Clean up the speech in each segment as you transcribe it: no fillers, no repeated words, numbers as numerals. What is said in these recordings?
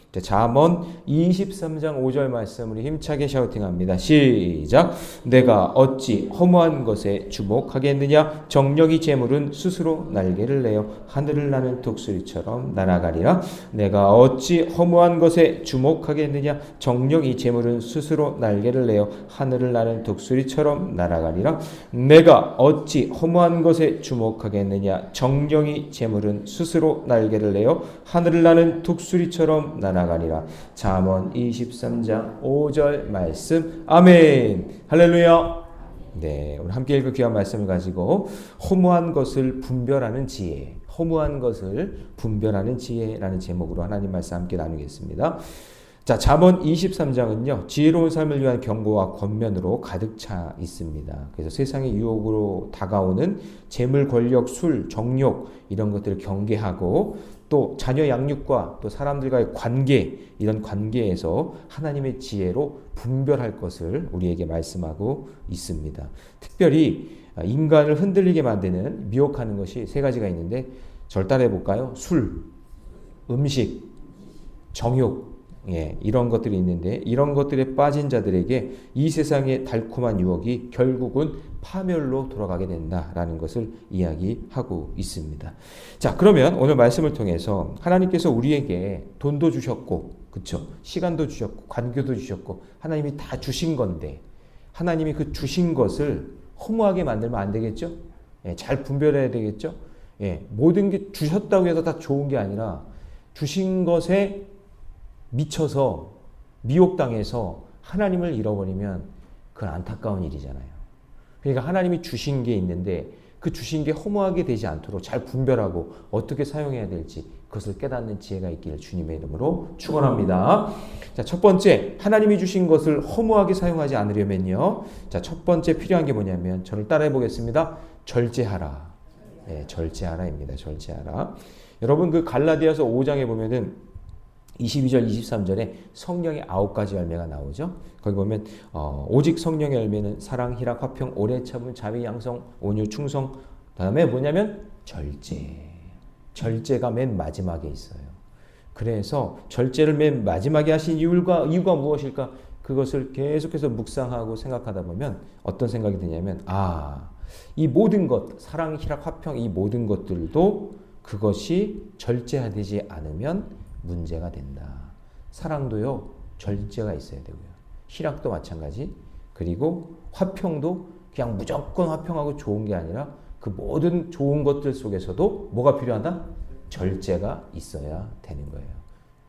자, 잠언 23장 5절 말씀을 힘차게 샤우팅합니다. 시작. 내가 어찌 허무한 것에 주목하겠느냐. 정령이 재물은 스스로 날개를 내어 하늘을 나는 독수리처럼 날아가리라. 내가 어찌 허무한 것에 주목하겠느냐. 정령이 재물은 스스로 날개를 내어 하늘을 나는 독수리처럼 날아가리라. 내가 어찌 허무한 것에 주목하겠느냐. 정령이 재물은 스스로 날개를 내어 하늘을 나는 독수리처럼 날아가리라. 잠언 23장 5절 말씀. 아멘. 할렐루야. 네, 오늘 함께 읽을 귀한 말씀을 가지고 허무한 것을 분별하는 지혜, 허무한 것을 분별하는 지혜라는 제목으로 하나님 말씀 함께 나누겠습니다. 자, 잠언 23장은요, 지혜로운 삶을 위한 경고와 권면으로 가득 차 있습니다. 그래서 세상의 유혹으로 다가오는 재물, 권력, 술, 정욕 이런 것들을 경계하고 또 자녀 양육과 또 사람들과의 관계, 이런 관계에서 하나님의 지혜로 분별할 것을 우리에게 말씀하고 있습니다. 특별히 인간을 흔들리게 만드는 미혹하는 것이 세 가지가 있는데 절 따라해 볼까요? 술, 음식, 정욕, 이런 것들이 있는데 이런 것들에 빠진 자들에게 이 세상의 달콤한 유혹이 결국은 파멸로 돌아가게 된다라는 것을 이야기하고 있습니다. 자, 그러면 오늘 말씀을 통해서 하나님께서 우리에게 돈도 주셨고, 그쵸? 시간도 주셨고, 관계도 주셨고, 하나님이 다 주신 건데 하나님이 그 주신 것을 허무하게 만들면 안 되겠죠? 잘 분별해야 되겠죠? 모든 게 주셨다고 해서 다 좋은 게 아니라 주신 것에 미쳐서 미혹당해서 하나님을 잃어버리면 그건 안타까운 일이잖아요. 그러니까 하나님이 주신 게 있는데 그 주신 게 허무하게 되지 않도록 잘 분별하고 어떻게 사용해야 될지 그것을 깨닫는 지혜가 있기를 주님의 이름으로 축원합니다. 자, 첫 번째, 하나님이 주신 것을 허무하게 사용하지 않으려면요. 자, 첫 번째 필요한 게 뭐냐면 저를 따라해 보겠습니다. 절제하라. 절제하라입니다. 절제하라. 여러분 그 갈라디아서 5장에 보면은 22절, 23절에 성령의 9가지 열매가 나오죠. 거기 보면 오직 성령의 열매는 사랑, 희락, 화평, 오래 참음, 자비, 양성, 온유, 충성. 다음에 뭐냐면 절제. 절제가 맨 마지막에 있어요. 그래서 절제를 맨 마지막에 하신 이유가 무엇일까? 그것을 계속해서 묵상하고 생각하다 보면 어떤 생각이 드냐면 이 모든 것, 사랑, 희락, 화평 이 모든 것들도 그것이 절제되지 않으면 문제가 된다. 사랑도요, 절제가 있어야 되고요. 희락도 마찬가지. 그리고 화평도 그냥 무조건 화평하고 좋은 게 아니라 그 모든 좋은 것들 속에서도 뭐가 필요하다? 절제가 있어야 되는 거예요.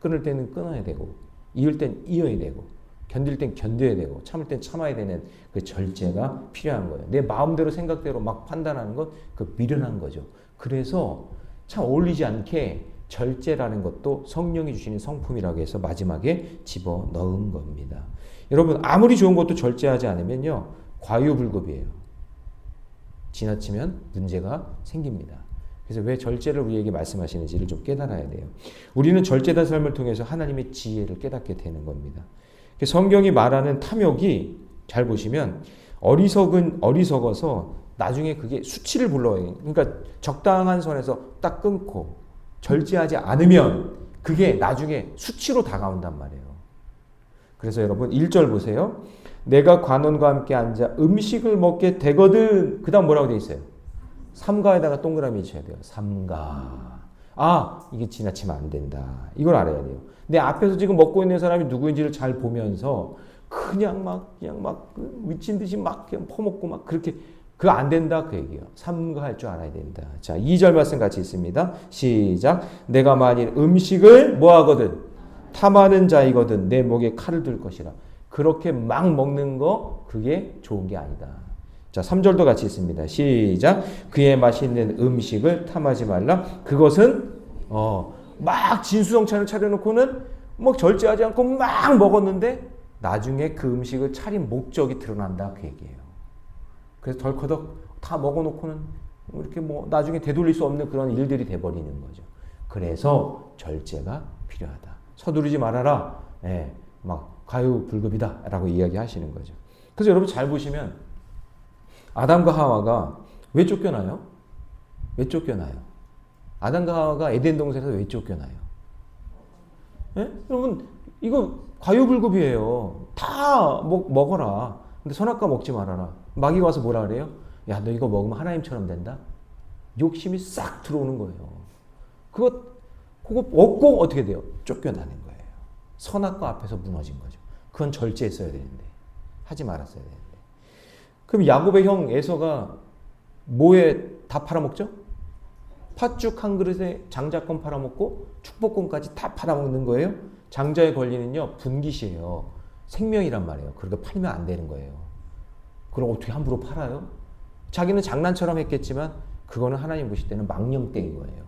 끊을 때는 끊어야 되고, 이을 땐 이어야 되고, 견딜 땐 견뎌야 되고, 참을 땐 참아야 되는 그 절제가 필요한 거예요. 내 마음대로 생각대로 막 판단하는 것, 그 미련한 거죠. 그래서 참 어울리지 않게 절제라는 것도 성령이 주시는 성품이라고 해서 마지막에 집어넣은 겁니다. 여러분 아무리 좋은 것도 절제하지 않으면요 과유불급이에요. 지나치면 문제가 생깁니다. 그래서 왜 절제를 우리에게 말씀하시는지를 좀 깨달아야 돼요. 우리는 절제된 삶을 통해서 하나님의 지혜를 깨닫게 되는 겁니다. 성경이 말하는 탐욕이 잘 보시면 어리석어서 나중에 그게 수치를 불러요. 그러니까 적당한 선에서 딱 끊고 절제하지 않으면 그게 나중에 수치로 다가온단 말이에요. 그래서 여러분 1절 보세요. 내가 관원과 함께 앉아 음식을 먹게 되거든. 그 다음 뭐라고 되어 있어요? 삼가에다가 동그라미 쳐야 돼요. 삼가. 이게 지나치면 안 된다. 이걸 알아야 돼요. 내 앞에서 지금 먹고 있는 사람이 누구인지를 잘 보면서 그냥 막 미친 듯이 막 그냥 퍼먹고 막 그렇게 그거 안 된다 그 얘기예요. 삼가할 줄 알아야 된다. 자, 2절 말씀 같이 있습니다. 시작. 내가 만일 음식을 뭐하거든? 탐하는 자이거든 내 목에 칼을 들 것이라. 그렇게 막 먹는 거 그게 좋은 게 아니다. 자, 3절도 같이 있습니다. 시작. 그의 맛있는 음식을 탐하지 말라. 그것은 막 진수성찬을 차려놓고는 막 절제하지 않고 막 먹었는데 나중에 그 음식을 차린 목적이 드러난다 그 얘기예요. 그래서 덜커덕 다 먹어놓고는 이렇게 나중에 되돌릴 수 없는 그런 일들이 돼버리는 거죠. 그래서 절제가 필요하다. 서두르지 말아라. 막 과유불급이다 라고 이야기하시는 거죠. 그래서 여러분 잘 보시면 아담과 하와가 왜 쫓겨나요? 왜 쫓겨나요? 아담과 하와가 에덴 동산에서 왜 쫓겨나요? 예? 여러분 이거 과유불급이에요. 다 먹어라. 근데 선악과 먹지 말아라. 마귀가 와서 뭐라 그래요? 야, 너 이거 먹으면 하나님처럼 된다? 욕심이 싹 들어오는 거예요. 그거 얻고 어떻게 돼요? 쫓겨나는 거예요. 선악과 앞에서 무너진 거죠. 그건 절제했어야 되는데. 하지 말았어야 되는데. 그럼 야곱의 형 에서가 뭐에 다 팔아먹죠? 팥죽 한 그릇에 장자권 팔아먹고 축복권까지 다 팔아먹는 거예요. 장자의 권리는요, 분깃이에요. 생명이란 말이에요. 그러니까 팔면 안 되는 거예요. 그럼 어떻게 함부로 팔아요? 자기는 장난처럼 했겠지만 그거는 하나님 보실 때는 망령된 거예요.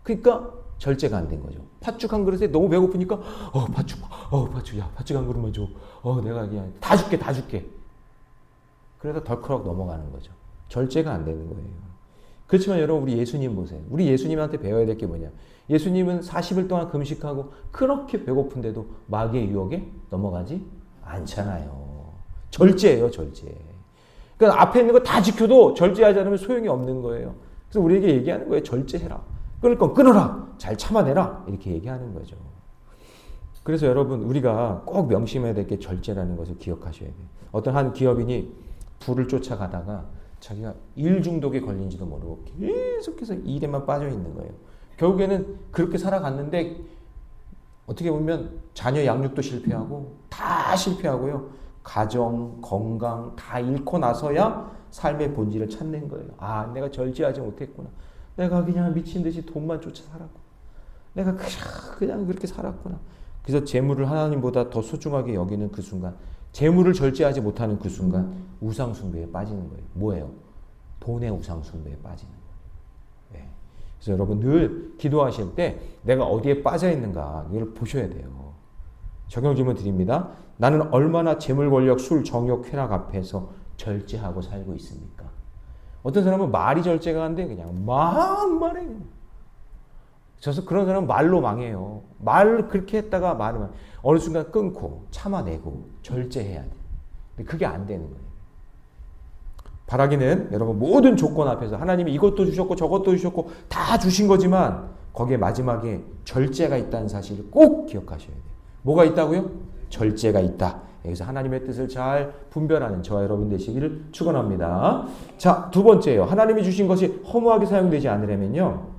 그러니까 절제가 안 된 거죠. 팥죽 한 그릇에 너무 배고프니까 팥죽, 야 팥죽 한 그릇만 줘. 내가 그냥 다 줄게. 그래서 덜커럭 넘어가는 거죠. 절제가 안 되는 거예요. 그렇지만 여러분 우리 예수님 보세요. 우리 예수님한테 배워야 될 게 뭐냐. 예수님은 40일 동안 금식하고 그렇게 배고픈데도 마귀의 유혹에 넘어가지 않잖아요. 절제예요, 절제. 그러니까 앞에 있는 거 다 지켜도 절제하지 않으면 소용이 없는 거예요. 그래서 우리에게 얘기하는 거예요. 절제해라. 끊을 건 끊어라. 잘 참아내라. 이렇게 얘기하는 거죠. 그래서 여러분 우리가 꼭 명심해야 될 게 절제라는 것을 기억하셔야 돼요. 어떤 한 기업인이 부를 쫓아가다가 자기가 일 중독에 걸린지도 모르고 계속해서 일에만 빠져 있는 거예요. 결국에는 그렇게 살아갔는데 어떻게 보면 자녀 양육도 실패하고 다 실패하고요. 가정, 건강 다 잃고 나서야 삶의 본질을 찾는 거예요. 아, 내가 절제하지 못했구나. 내가 그냥 미친 듯이 돈만 쫓아 살았구나. 내가 그냥 그렇게 살았구나. 그래서 재물을 하나님보다 더 소중하게 여기는 그 순간, 재물을 절제하지 못하는 그 순간 우상 숭배에 빠지는 거예요. 뭐예요? 돈의 우상 숭배에 빠지는 거예요. 네. 그래서 여러분 늘 기도하실 때 내가 어디에 빠져 있는가 이걸 보셔야 돼요. 적용 질문 드립니다. 나는 얼마나 재물, 권력, 술, 정욕, 쾌락 앞에서 절제하고 살고 있습니까? 어떤 사람은 말이 절제가 안 돼. 그냥 막 말해. 그래서 그런 사람은 말로 망해요. 말 그렇게 했다가 말을 어느 순간 끊고 참아내고 절제해야 돼. 근데 그게 안 되는 거예요. 바라기는 여러분 모든 조건 앞에서 하나님이 이것도 주셨고 저것도 주셨고 다 주신 거지만 거기에 마지막에 절제가 있다는 사실을 꼭 기억하셔야 돼요. 뭐가 있다고요? 절제가 있다. 여기서 하나님의 뜻을 잘 분별하는 저와 여러분 되시기를 축원합니다. 자, 두 번째요. 하나님이 주신 것이 허무하게 사용되지 않으려면요.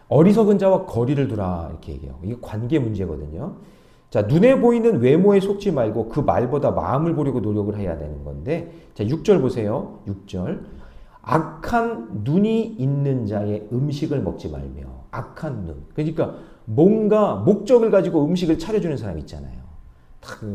어리석은 자와 거리를 두라 이렇게 얘기해요. 이게 관계 문제거든요. 자, 눈에 보이는 외모에 속지 말고 그 말보다 마음을 보려고 노력을 해야 되는 건데, 자, 6절 보세요. 6절. 악한 눈이 있는 자의 음식을 먹지 말며. 악한 눈. 그러니까 뭔가 목적을 가지고 음식을 차려주는 사람 있잖아요.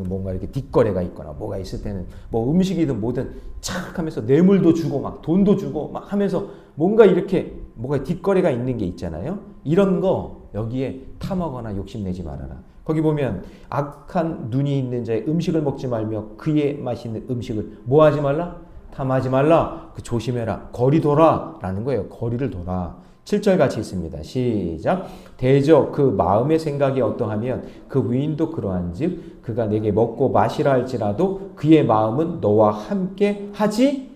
뭔가 이렇게 뒷거래가 있거나 뭐가 있을 때는 뭐 음식이든 뭐든 착 하면서 뇌물도 주고 막 돈도 주고 막 하면서 뭔가 이렇게 뭐가 뒷거래가 있는 게 있잖아요. 이런 거 여기에 탐하거나 욕심내지 말아라. 거기 보면 악한 눈이 있는 자의 음식을 먹지 말며 그의 맛있는 음식을 뭐 하지 말라? 탐하지 말라. 그 조심해라. 거리 둬라 라는 거예요. 거리를 둬라. 7절 같이 있습니다. 시작. 대저 그 마음의 생각이 어떠하면 그 위인도 그러한즉 그가 내게 먹고 마시라 할지라도 그의 마음은 너와 함께 하지.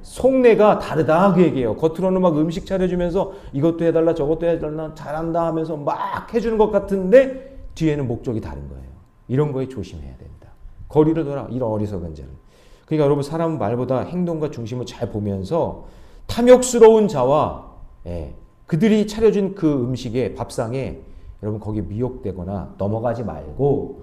속내가 다르다 그 얘기예요. 겉으로는 막 음식 차려주면서 이것도 해달라 저것도 해달라 잘한다 하면서 막 해주는 것 같은데 뒤에는 목적이 다른 거예요. 이런 거에 조심해야 된다. 거리를 둬라. 이런 어리석은 자를. 그러니까 여러분 사람 말보다 행동과 중심을 잘 보면서 탐욕스러운 자와 그들이 차려준 그 음식에 밥상에 여러분 거기에 미혹되거나 넘어가지 말고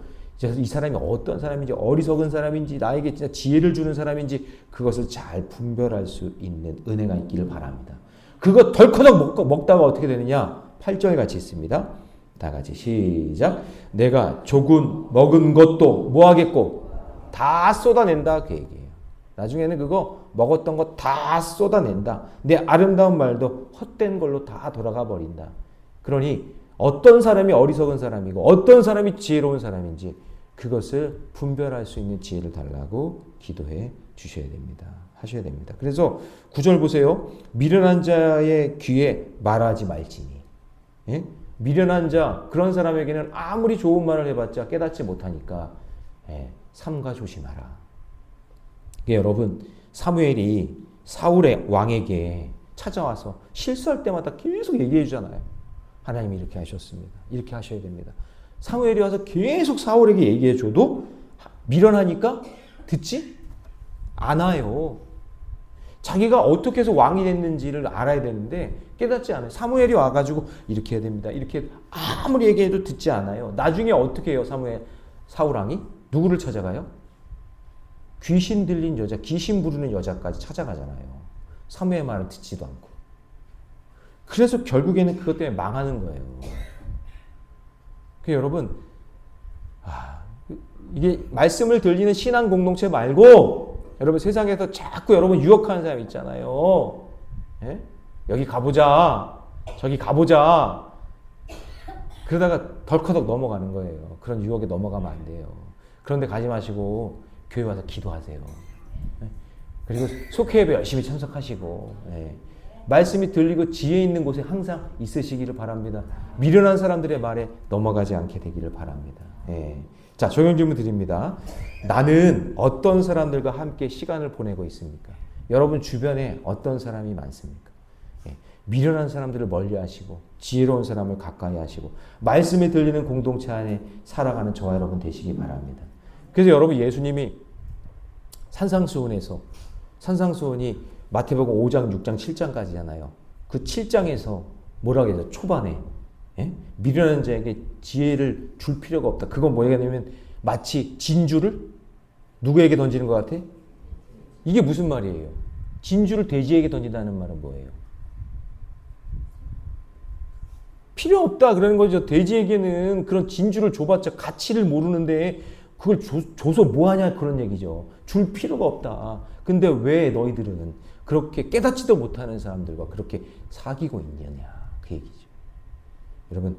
이 사람이 어떤 사람인지 어리석은 사람인지 나에게 진짜 지혜를 주는 사람인지 그것을 잘 분별할 수 있는 은혜가 있기를 바랍니다. 그거 덜커덕 먹다가 어떻게 되느냐? 8절 같이 있습니다. 다 같이 시작. 내가 조금 먹은 것도 뭐 하겠고 다 쏟아낸다 그 얘기예요. 나중에는 그거 먹었던 거 다 쏟아낸다. 내 아름다운 말도 헛된 걸로 다 돌아가 버린다. 그러니 어떤 사람이 어리석은 사람이고 어떤 사람이 지혜로운 사람인지 그것을 분별할 수 있는 지혜를 달라고 기도해 주셔야 됩니다. 하셔야 됩니다. 그래서 9절 보세요. 미련한 자의 귀에 말하지 말지니. 예? 미련한 자 그런 사람에게는 아무리 좋은 말을 해봤자 깨닫지 못하니까 삼가 조심하라. 여러분 사무엘이 사울의 왕에게 찾아와서 실수할 때마다 계속 얘기해 주잖아요. 하나님이 이렇게 하셨습니다. 이렇게 하셔야 됩니다. 사무엘이 와서 계속 사울에게 얘기해줘도 미련하니까 듣지 않아요. 자기가 어떻게 해서 왕이 됐는지를 알아야 되는데 깨닫지 않아요. 사무엘이 와가지고 이렇게 해야 됩니다. 이렇게 아무리 얘기해도 듣지 않아요. 나중에 어떻게 해요? 사울왕이 누구를 찾아가요? 귀신 들린 여자, 귀신 부르는 여자까지 찾아가잖아요. 사무엘 말을 듣지도 않고. 그래서 결국에는 그것 때문에 망하는 거예요. 여러분, 이게 말씀을 들리는 신앙 공동체 말고 여러분 세상에서 자꾸 여러분 유혹하는 사람 있잖아요. 예? 여기 가보자, 저기 가보자. 그러다가 덜커덕 넘어가는 거예요. 그런 유혹에 넘어가면 안 돼요. 그런데 가지 마시고 교회 와서 기도하세요. 예? 그리고 속회예배 열심히 참석하시고 예. 말씀이 들리고 지혜 있는 곳에 항상 있으시기를 바랍니다. 미련한 사람들의 말에 넘어가지 않게 되기를 바랍니다. 예. 자, 적용 질문 드립니다. 나는 어떤 사람들과 함께 시간을 보내고 있습니까? 여러분 주변에 어떤 사람이 많습니까? 예. 미련한 사람들을 멀리 하시고 지혜로운 사람을 가까이 하시고 말씀이 들리는 공동체 안에 살아가는 저와 여러분 되시기 바랍니다. 그래서 여러분 예수님이 산상수훈이 마태복음 5장, 6장, 7장까지잖아요. 그 7장에서 뭐라고 해서 초반에 예? 미련한 자에게 지혜를 줄 필요가 없다. 그건 뭐냐면 마치 진주를 누구에게 던지는 것 같아? 이게 무슨 말이에요? 진주를 돼지에게 던진다는 말은 뭐예요? 필요 없다 그러는 거죠. 돼지에게는 그런 진주를 줘봤자 가치를 모르는데 그걸 줘서 뭐하냐 그런 얘기죠. 줄 필요가 없다. 근데 왜 너희들은 그렇게 깨닫지도 못하는 사람들과 그렇게 사귀고 있느냐 그 얘기죠. 여러분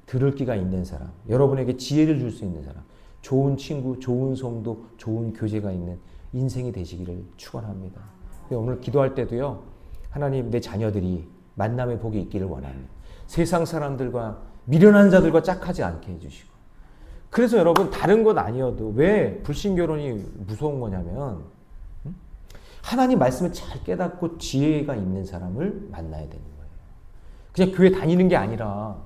들을 끼가 있는 사람, 여러분에게 지혜를 줄 수 있는 사람, 좋은 친구, 좋은 성도, 좋은 교제가 있는 인생이 되시기를 축원합니다. 오늘 기도할 때도요. 하나님 내 자녀들이 만남의 복이 있기를 원합니다. 세상 사람들과 미련한 자들과 짝하지 않게 해주시고 그래서 여러분 다른 것 아니어도 왜 불신결혼이 무서운 거냐면 하나님 말씀을 잘 깨닫고 지혜가 있는 사람을 만나야 되는 거예요. 그냥 교회 다니는 게 아니라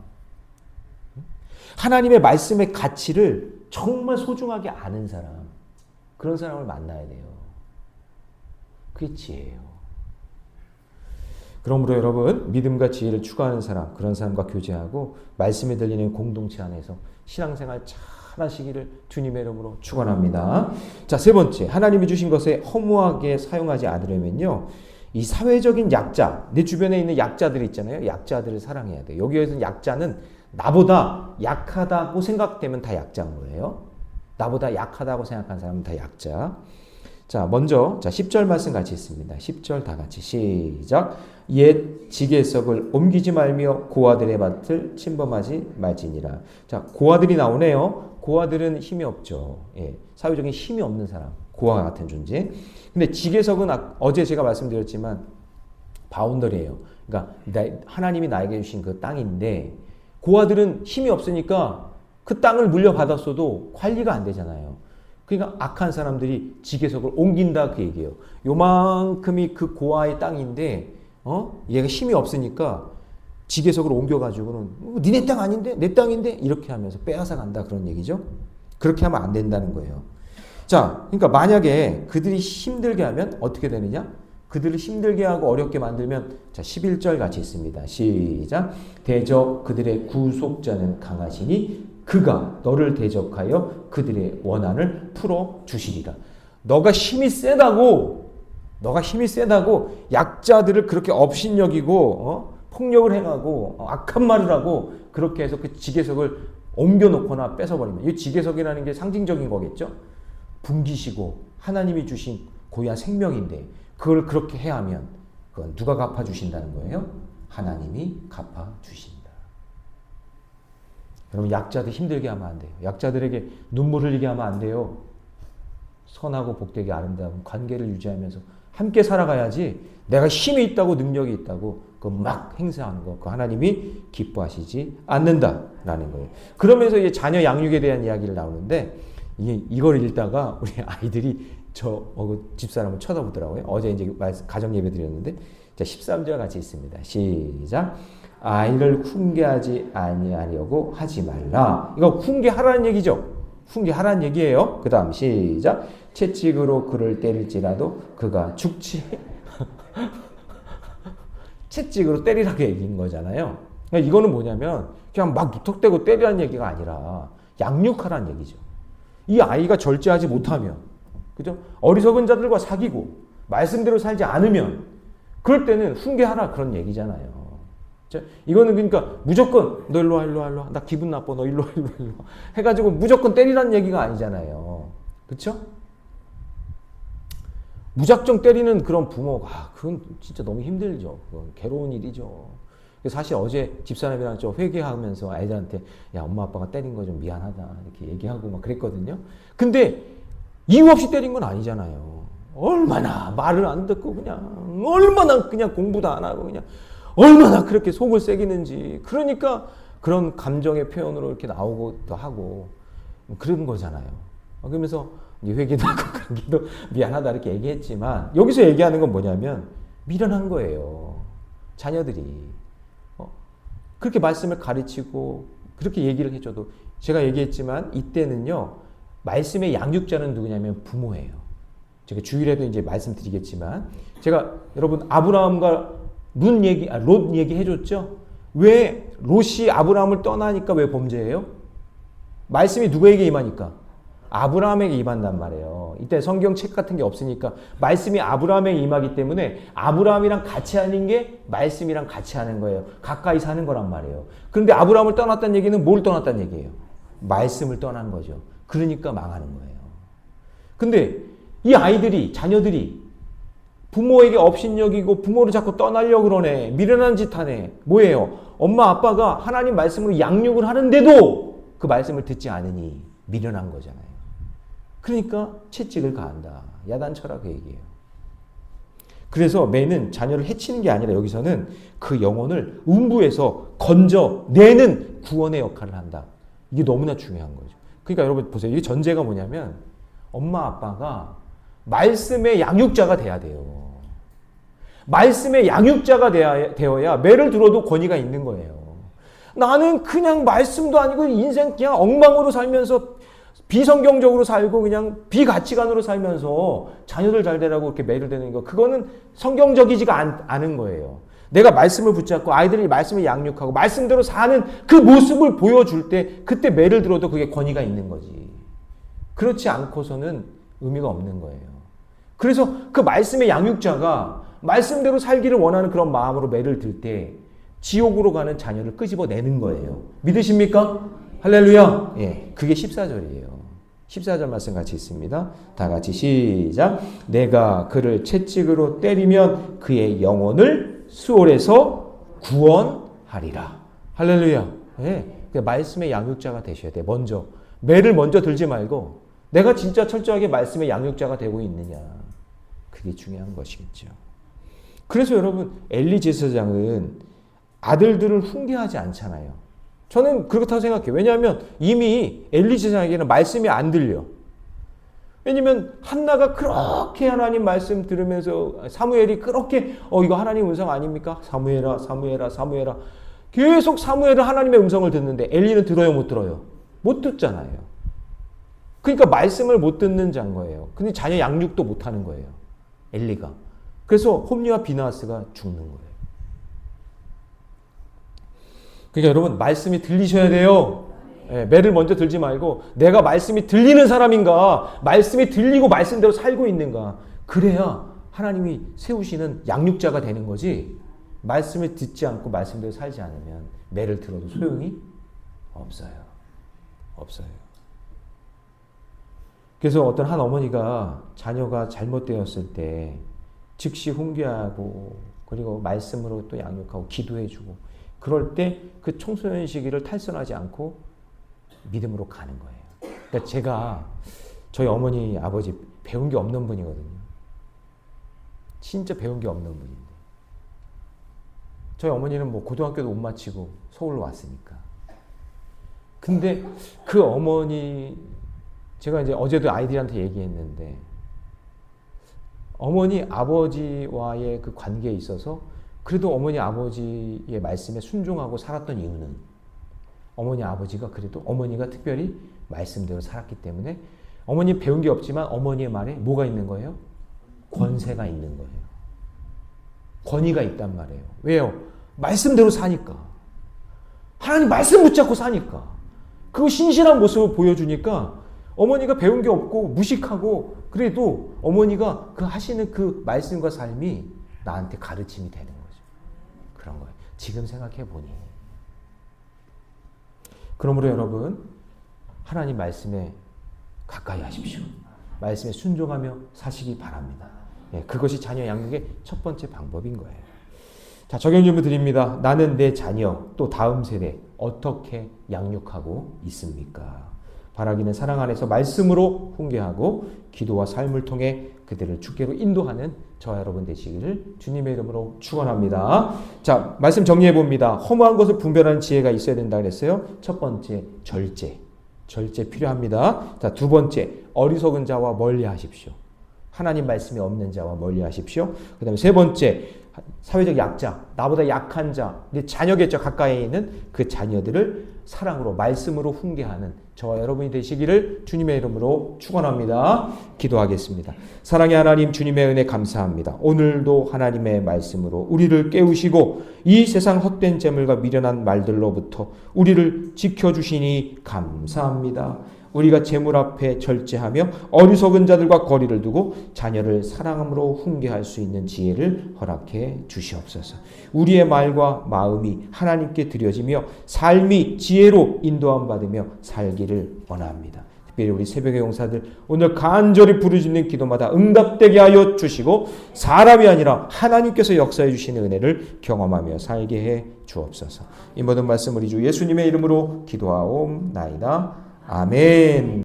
하나님의 말씀의 가치를 정말 소중하게 아는 사람, 그런 사람을 만나야 돼요. 그게 지혜예요. 그러므로 여러분 믿음과 지혜를 추구하는 사람, 그런 사람과 교제하고 말씀이 들리는 공동체 안에서 신앙생활 잘 하시기를 주님의 이름으로 축원합니다. 자, 세 번째, 하나님이 주신 것에 허무하게 사용하지 않으려면요, 이 사회적인 약자, 내 주변에 있는 약자들 있잖아요. 약자들을 사랑해야 돼요. 여기에서는 약자는 나보다 약하다고 생각되면 다 약자인 거예요. 나보다 약하다고 생각하는 사람은 다 약자. 자, 먼저 10절 말씀 같이 있습니다. 10절 다 같이 시작. 옛 지계석을 옮기지 말며 고아들의 밭을 침범하지 말지니라. 자, 고아들이 나오네요. 고아들은 힘이 없죠. 예, 사회적인 힘이 없는 사람, 고아와 같은 존재. 근데 지계석은 어제 제가 말씀드렸지만 바운더리예요. 그러니까 하나님이 나에게 주신 그 땅인데 고아들은 힘이 없으니까 그 땅을 물려받았어도 관리가 안 되잖아요. 그러니까 악한 사람들이 지계석을 옮긴다 그 얘기예요. 요만큼이 그 고아의 땅인데 얘가 힘이 없으니까 지계석을 옮겨가지고는 니네 땅 아닌데? 내 땅인데? 이렇게 하면서 빼앗아 간다 그런 얘기죠. 그렇게 하면 안 된다는 거예요. 자, 그러니까 만약에 그들이 힘들게 하면 어떻게 되느냐? 그들을 힘들게 하고 어렵게 만들면 자 11절 같이 있습니다. 시작. 대적 그들의 구속자는 강하시니 그가 너를 대적하여 그들의 원한을 풀어주시리라. 너가 힘이 세다고 약자들을 그렇게 업신여기고 폭력을 행하고 악한 말을 하고 그렇게 해서 그 지계석을 옮겨놓거나 뺏어버리면 이 지계석이라는 게 상징적인 거겠죠. 분기시고 하나님이 주신 고유한 생명인데 그걸 그렇게 해하면 그건 누가 갚아주신다는 거예요? 하나님이 갚아주신다. 여러분 약자들 힘들게 하면 안 돼요. 약자들에게 눈물 흘리게 하면 안 돼요. 선하고 복되게 아름다운 관계를 유지하면서 함께 살아가야지 내가 힘이 있다고 능력이 있다고 그 막 행사하는 거 그 하나님이 기뻐하시지 않는다라는 거예요. 그러면서 이제 자녀 양육에 대한 이야기를 나오는데 이걸 읽다가 우리 아이들이 집사람을 쳐다보더라고요. 어제 이제 가정 예배 드렸는데 자 13절 같이 있습니다. 시작. 아이를 훈계하지 아니하려고 하지 말라. 이거 훈계하라는 얘기죠. 훈계하라는 얘기예요. 그 다음 시작. 채찍으로 그를 때릴지라도 그가 죽지. 채찍으로 때리라고 얘기인 거잖아요. 그러니까 이거는 뭐냐면 그냥 막 무턱대고 때리라는 얘기가 아니라 양육하라는 얘기죠. 이 아이가 절제하지 못하면, 그죠? 어리석은 자들과 사귀고 말씀대로 살지 않으면 그럴 때는 훈계하라 그런 얘기잖아요. 이거는 그러니까 무조건 너 일로 와, 일로 와, 일로 와. 나 기분 나빠. 너 일로 와, 일로 와, 일로 와. 해가지고 무조건 때리라는 얘기가 아니잖아요. 그렇죠? 무작정 때리는 그런 부모가 그건 진짜 너무 힘들죠. 그건 괴로운 일이죠. 사실 어제 집사람이랑 좀 회개하면서 아이들한테 야 엄마 아빠가 때린 거 좀 미안하다 이렇게 얘기하고 막 그랬거든요. 근데 이유 없이 때린 건 아니잖아요. 얼마나 말을 안 듣고 그냥 얼마나 그냥 공부도 안 하고 그냥 얼마나 그렇게 속을 새기는지. 그러니까 그런 감정의 표현으로 이렇게 나오고도 하고 그런 거잖아요. 그러면서 회개도 하고 그러기도 미안하다 이렇게 얘기했지만 여기서 얘기하는 건 뭐냐면 미련한 거예요. 자녀들이 그렇게 말씀을 가르치고 그렇게 얘기를 해줘도 제가 얘기했지만 이때는요 말씀의 양육자는 누구냐면 부모예요. 제가 주일에도 이제 말씀드리겠지만 제가 여러분 아브라함과 롯 얘기 해줬죠. 왜 롯이 아브라함을 떠나니까 왜 범죄예요? 말씀이 누구에게 임하니까? 아브라함에게 임한단 말이에요. 이때 성경책 같은 게 없으니까 말씀이 아브라함에게 임하기 때문에 아브라함이랑 같이 하는 게 말씀이랑 같이 하는 거예요. 가까이 사는 거란 말이에요. 그런데 아브라함을 떠났다는 얘기는 뭘 떠났다는 얘기예요? 말씀을 떠난 거죠. 그러니까 망하는 거예요. 근데 이 아이들이, 자녀들이 부모에게 업신여기고 부모를 자꾸 떠나려고 그러네. 미련한 짓 하네. 뭐예요? 엄마 아빠가 하나님 말씀으로 양육을 하는데도 그 말씀을 듣지 않으니 미련한 거잖아요. 그러니까 채찍을 가한다. 야단쳐라 그 얘기예요. 그래서 매는 자녀를 해치는 게 아니라 여기서는 그 영혼을 음부에서 건져내는 구원의 역할을 한다. 이게 너무나 중요한 거죠. 그러니까 여러분 보세요. 이게 전제가 뭐냐면 엄마 아빠가 말씀의 양육자가 돼야 돼요. 말씀의 양육자가 되어야 매를 들어도 권위가 있는 거예요. 나는 그냥 말씀도 아니고 인생 그냥 엉망으로 살면서 비성경적으로 살고 그냥 비가치관으로 살면서 자녀들 잘 되라고 이렇게 매를 대는 거 그거는 성경적이지가 않은 거예요. 내가 말씀을 붙잡고 아이들이 말씀을 양육하고 말씀대로 사는 그 모습을 보여줄 때 그때 매를 들어도 그게 권위가 있는 거지. 그렇지 않고서는 의미가 없는 거예요. 그래서 그 말씀의 양육자가 말씀대로 살기를 원하는 그런 마음으로 매를 들 때 지옥으로 가는 자녀를 끄집어내는 거예요. 믿으십니까? 할렐루야. 예, 그게 14절이에요. 14절 말씀 같이 있습니다. 다 같이 시작. 내가 그를 채찍으로 때리면 그의 영혼을 수월에서 구원하리라. 할렐루야. 예, 그 말씀의 양육자가 되셔야 돼. 먼저 매를 먼저 들지 말고 내가 진짜 철저하게 말씀의 양육자가 되고 있느냐. 그게 중요한 것이겠죠. 그래서 여러분 엘리 제사장은 아들들을 훈계하지 않잖아요. 저는 그렇다고 생각해요. 왜냐하면 이미 엘리 제사장에게는 말씀이 안 들려. 왜냐하면 한나가 그렇게 하나님 말씀 들으면서 사무엘이 그렇게 이거 하나님 음성 아닙니까? 사무엘아 사무엘아 사무엘아 계속 사무엘은 하나님의 음성을 듣는데 엘리는 들어요 못 들어요? 못 듣잖아요. 그러니까 말씀을 못 듣는 자인 거예요. 근데 자녀 양육도 못 하는 거예요. 엘리가. 그래서 홈리와 비나하스가 죽는 거예요. 그러니까 여러분 말씀이 들리셔야 돼요. 예, 매를 먼저 들지 말고 내가 말씀이 들리는 사람인가, 말씀이 들리고 말씀대로 살고 있는가. 그래야 하나님이 세우시는 양육자가 되는 거지. 말씀을 듣지 않고 말씀대로 살지 않으면 매를 들어도 소용이 없어요. 없어요. 그래서 어떤 한 어머니가 자녀가 잘못되었을 때 즉시 훈계하고 그리고 말씀으로 또 양육하고 기도해주고 그럴 때 그 청소년 시기를 탈선하지 않고 믿음으로 가는 거예요. 그러니까 제가 저희 어머니 아버지 배운 게 없는 분이거든요. 진짜 배운 게 없는 분인데 저희 어머니는 뭐 고등학교도 못 마치고 서울로 왔으니까. 근데 그 어머니 제가 이제 어제도 아이들한테 얘기했는데 어머니 아버지와의 그 관계에 있어서 그래도 어머니 아버지의 말씀에 순종하고 살았던 이유는 어머니 아버지가 그래도 어머니가 특별히 말씀대로 살았기 때문에 어머니 배운 게 없지만 어머니의 말에 뭐가 있는 거예요? 권세가 있는 거예요. 권위가 있단 말이에요. 왜요? 말씀대로 사니까. 하나님 말씀 붙잡고 사니까. 그 신실한 모습을 보여주니까 어머니가 배운 게 없고 무식하고 그래도 어머니가 그 하시는 그 말씀과 삶이 나한테 가르침이 되는 거죠. 그런 거예요. 지금 생각해 보니. 그러므로 여러분, 하나님 말씀에 가까이 하십시오. 말씀에 순종하며 사시기 바랍니다. 그것이 자녀 양육의 첫 번째 방법인 거예요. 자, 적용 질문 드립니다. 나는 내 자녀 또 다음 세대 어떻게 양육하고 있습니까? 바라기는 사랑 안에서 말씀으로 훈계하고 기도와 삶을 통해 그들을 주께로 인도하는 저와 여러분 되시기를 주님의 이름으로 축원합니다. 자, 말씀 정리해 봅니다. 허무한 것을 분별하는 지혜가 있어야 된다 그랬어요. 첫 번째, 절제 필요합니다. 자, 두 번째, 어리석은 자와 멀리 하십시오. 하나님 말씀이 없는 자와 멀리 하십시오. 그 다음에 세 번째, 사회적 약자, 나보다 약한 자, 내 자녀겠죠. 가까이 있는 그 자녀들을 사랑으로, 말씀으로 훈계하는 저와 여러분이 되시기를 주님의 이름으로 축원합니다. 기도하겠습니다. 사랑의 하나님, 주님의 은혜 감사합니다. 오늘도 하나님의 말씀으로 우리를 깨우시고 이 세상 헛된 재물과 미련한 말들로부터 우리를 지켜주시니 감사합니다. 우리가 재물 앞에 절제하며 어리석은 자들과 거리를 두고 자녀를 사랑함으로 훈계할 수 있는 지혜를 허락해 주시옵소서. 우리의 말과 마음이 하나님께 드려지며 삶이 지혜로 인도함 받으며 살기를 원합니다. 특별히 우리 새벽의 용사들 오늘 간절히 부르짖는 기도마다 응답되게 하여 주시고 사람이 아니라 하나님께서 역사해 주시는 은혜를 경험하며 살게 해 주옵소서. 이 모든 말씀 우리 주 예수님의 이름으로 기도하옵나이다. 아멘.